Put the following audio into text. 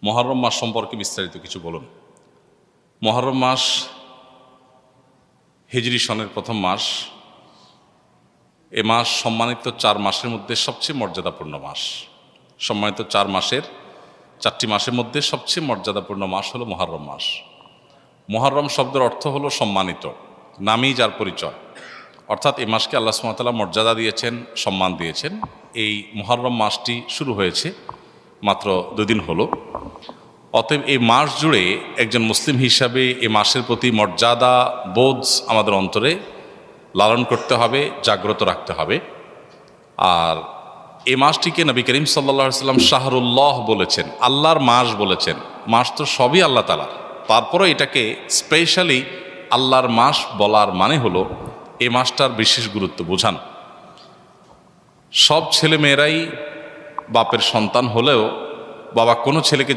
মুহররম মাস সম্পর্কে বিস্তারিত কিছু বলুন। মুহররম মাস হিজরি সনের প্রথম মাস। এ মাস সম্মানিত 4 মাসের মধ্যে সবচেয়ে মর্যাদাপূর্ণ মাস। সম্মানিত 4টি মাসের মধ্যে সবচেয়ে মর্যাদাপূর্ণ মাস হলো মুহররম মাস। মুহররম শব্দের অর্থ হলো সম্মানিত, নামই যার পরিচয়। অর্থাৎ এই মাসকে আল্লাহ সুবহানাহু ওয়া তাআলা মর্যাদা দিয়েছেন, সম্মান দিয়েছেন। এই মুহররম মাসটি শুরু হয়েছে মাত্র 2 দিন হলো। অতএব এই মাস জুড়ে একজন মুসলিম হিসাবে এই মাসের প্রতি মর্যাদা বোধ আমাদের অন্তরে লালন করতে হবে, জাগ্রত রাখতে হবে। আর এই মাসটিকে নবী করিম সাল্লাল্লাহু আলাইহি ওয়াসাল্লাম শাহরুল্লাহ বলেছেন, আল্লাহর মাস বলেছেন। মাস তো সবই আল্লাহ তাআলার, তারপরও এটাকে স্পেশালি আল্লাহর মাস বলার মানে হলো এই মাসটার বিশেষ গুরুত্ব বোঝান। সব ছেলে মেয়েরাই বাপের সন্তান হলেও বাবা কোনো ছেলেকে